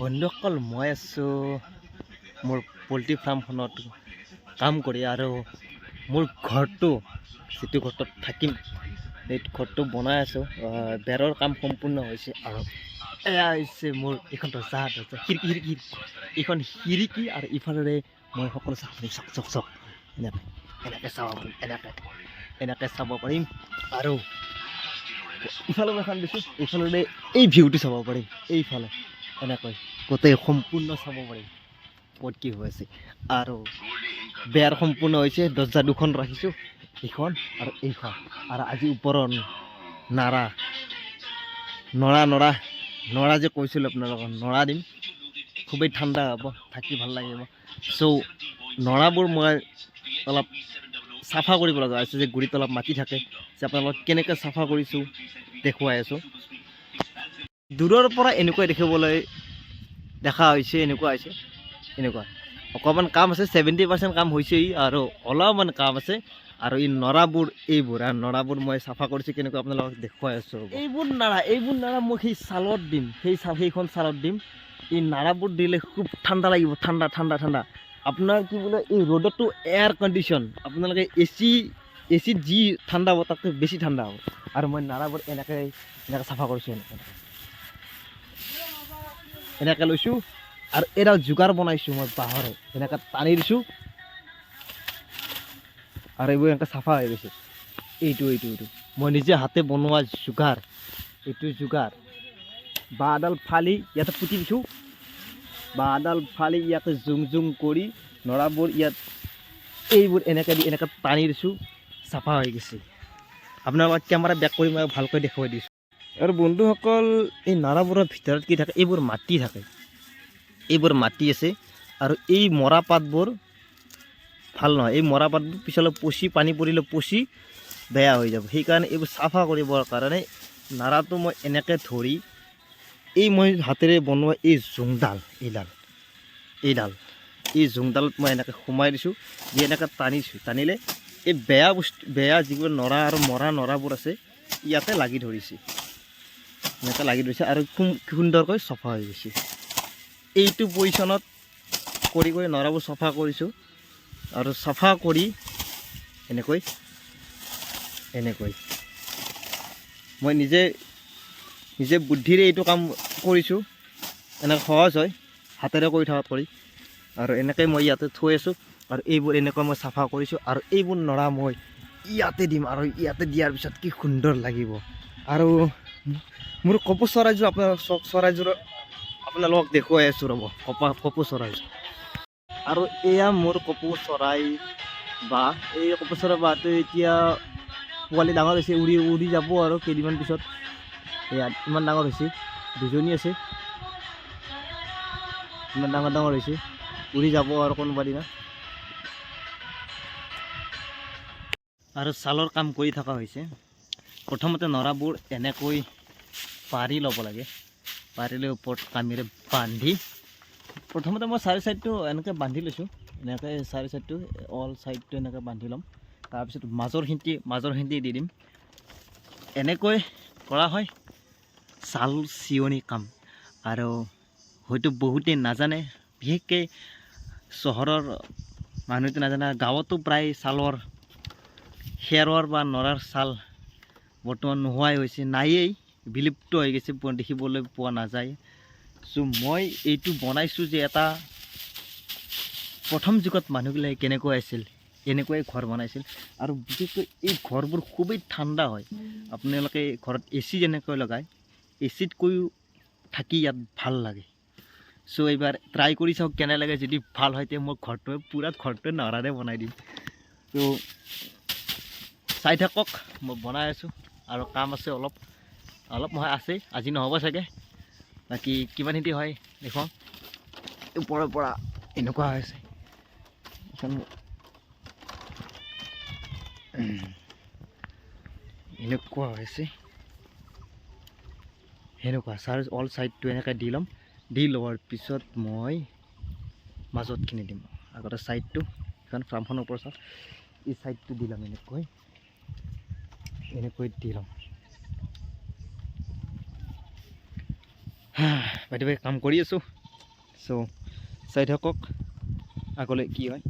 বন্ধুসকল মই আছোঁ মোৰ পল্ট্ৰি ফাৰ্মখনত কাম কৰি আৰু মোৰ ঘৰটো যিটো ঘৰটোত থাকিম সেই ঘৰটো বনাই আছোঁ। বেৰৰ কাম সম্পূৰ্ণ হৈছে আৰু এয়া হৈছে মোৰ এইখন দৰ্জা খিৰিকী এইখন খিৰিকী আৰু ইফালেৰে মই সকলো চাব পাৰিম। চক এনেকৈ চাব পাৰিম, এনেকৈ চাব পাৰিম আৰু ইফালে মই এখন দিছোঁ, এইফালে এই ভিউটো চাব পাৰিম। এইফালে এনেকৈ গোটেই সম্পূৰ্ণ চাব পাৰিম ক'ত কি হৈ আছে। আৰু বেৰ সম্পূৰ্ণ হৈছে, দৰ্জা দুখন ৰাখিছোঁ, এইখন আৰু এইখন। আৰু আজি ওপৰৰ নৰা যে কৈছিলোঁ আপোনালোকক, নৰা দিম। খুবেই ঠাণ্ডা হ'ব, থাকি ভাল লাগিব। চ' নৰাবোৰ মই অলপ চাফা কৰিব লগা হৈছে, যে গুৰিত অলপ মাটি থাকে, যে আপোনালোকক কেনেকৈ চাফা কৰিছোঁ দেখুৱাই আছোঁ। দূৰৰ পৰা এনেকুৱাই দেখিবলৈ দেখা হৈছে, এনেকুৱা অকণমান কাম আছে, 70% কাম হৈছেই আৰু অলপমান কাম আছে। আৰু এই নৰাবোৰ মই চাফা কৰিছোঁ, কেনেকুৱা আপোনালোকক দেখুৱাই আছোঁ। এইবোৰ নাৰা মই সেই চালত দিম, সেইখন চালত দিম। এই নাৰাবোৰ দিলে খুব ঠাণ্ডা লাগিব, ঠাণ্ডা। আপোনাৰ কি বোলে, এই ৰ'দতো এয়াৰ কণ্ডিশ্যন, আপোনালোকে এচিত যি ঠাণ্ডা হ'ব তাতকৈ বেছি ঠাণ্ডা হ'ব। আৰু মই নাৰাবোৰ এনেকৈ চাফা কৰিছোঁ, এনেকৈ লৈছোঁ। আৰু এডাল যোগাৰ বনাইছোঁ মই বাঁহৰে, এনেকৈ টানি দিছোঁ আৰু এইবোৰ এনেকৈ চাফা হৈ গৈছে। এইটো মই নিজে হাতে বনোৱা যোগাৰ। এইটো যোগাৰ বাঁহডাল ফালি ইয়াতে পুতি দিছোঁ, বাঁহডাল ফালি ইয়াতে জুং কৰি নৰাবোৰ ইয়াত এইবোৰ এনেকৈ টানি দিছোঁ, চাফা হৈ গৈছে। আপোনালোকক কেমেৰা বেক কৰি মই ভালকৈ দেখুৱাই দিছোঁ। আৰু বন্ধুসকল, এই নাৰাবোৰৰ ভিতৰত কি থাকে, এইবোৰ মাটি আছে। আৰু এই মৰা পাতবোৰ ভাল নহয়, এই মৰা পাতবোৰ পিছলৈ পানী পৰিলে পচি বেয়া হৈ যাব। সেইকাৰণে এইবোৰ চাফা কৰিবৰ কাৰণে নাৰাটো মই এনেকৈ ধৰি মই হাতেৰে বনোৱা এই জোংডাল, এই জোংডালত মই এনেকৈ সোমাই দিছোঁ, দি এনেকৈ টানিলে এই বেয়া যিবোৰ নৰা আৰু মৰা নৰাবোৰ আছে ইয়াতে লাগি ধৰিছে, আৰু খুব সুন্দৰকৈ চাফা হৈ গৈছে। এইটো পজিশ্যনত কৰি নৰাবোৰ চাফা কৰিছোঁ। আৰু চাফা কৰি এনেকৈ মই নিজে বুদ্ধিৰে এইটো কাম কৰিছোঁ। এনেকৈ সহজ হয় হাতেৰে কৰি থকাত কৰি। আৰু এনেকৈ মই ইয়াতে থৈ আছোঁ, আৰু এইবোৰ এনেকৈ মই চাফা কৰিছোঁ। আৰু এইবোৰ নৰা মই ইয়াতে দিম, আৰু ইয়াতে দিয়াৰ পিছত কি সুন্দৰ লাগিব। আৰু মোৰ কপৌ চৰাইযোৰ আপোনালোকক দেখুৱাই আছোঁ ৰ'ব, কপৌ চৰাইযোৰ। আৰু এয়া মোৰ কপৌ চৰাই বাঁহ। এই কপৌ চৰাই বাঁহটো এতিয়া পোৱালি ডাঙৰ হৈছে, উৰি যাব আৰু কেইদিনমান পিছত। এয়া ইমান ডাঙৰ হৈছে, দুজনী আছে, ইমান ডাঙৰ হৈছে, উৰি যাব আৰু কোনোবা দিনা। আৰু ছালৰ কাম কৰি থকা হৈছে। প্ৰথমতে নৰাবোৰ এনেকৈ পাৰি ল'ব লাগে, পাৰি লৈ ওপৰত কামিৰে বান্ধি, প্ৰথমতে মই চাৰি চাইডটো এনেকৈ বান্ধি লৈছোঁ, এনেকৈ চাৰি চাইডটো অল চাইডটো এনেকৈ বান্ধি ল'ম। তাৰপিছত মাজৰখিনি দি দিম। এনেকৈ কৰা হয় ছাল চিয়নি কাম। আৰু হয়তো বহুতেই নাজানে, বিশেষকৈ চহৰৰ মানুহেতো নাজানে, গাঁৱতো প্ৰায় খেৰৰ বা নৰাৰ ছাল বৰ্তমান নোহোৱাই হৈছে, নায়েই, বিলুপ্ত হৈ গৈছে, দেখিবলৈ পোৱা নাযায়। চ' মই এইটো বনাইছোঁ যে এটা প্ৰথম যুগত মানুহবিলাকে কেনেকৈ আছিল, এনেকুৱাই ঘৰ বনাইছিল। আৰু বিশেষকৈ এই ঘৰবোৰ খুবেই ঠাণ্ডা হয়। আপোনালোকে ঘৰত AC যেনেকৈ লগায়, এচিতকৈও থাকি ইয়াত ভাল লাগে। চ' এইবাৰ ট্ৰাই কৰি চাওক কেনে লাগে। যদি ভাল হয় তেতিয়া মই ঘৰটোৱে নৰাৰে বনাই দিম। ত' চাই থাকক, মই বনাই আছোঁ। আৰু কাম আছে অলপ নহয়, আছে, আজি নহ'ব চাগে। বাকী কিমানখিনি হয় দেখুৱাওঁ। ওপৰৰ পৰা এনেকুৱা হৈছে, অল চাইডটো এনেকৈ দি ল'ম। দি লোৱাৰ পিছত মই মাজতখিনি দিম। আগতে চাইডটো, এখন ফাৰ্মখনৰ ওপৰত চাওক, এই চাইডটো দি ল'ম, এনেকৈ দি ল'ম। বাইদেউ কাম কৰি আছোঁ। চ' চাই থাকক আগলৈ কি হয়।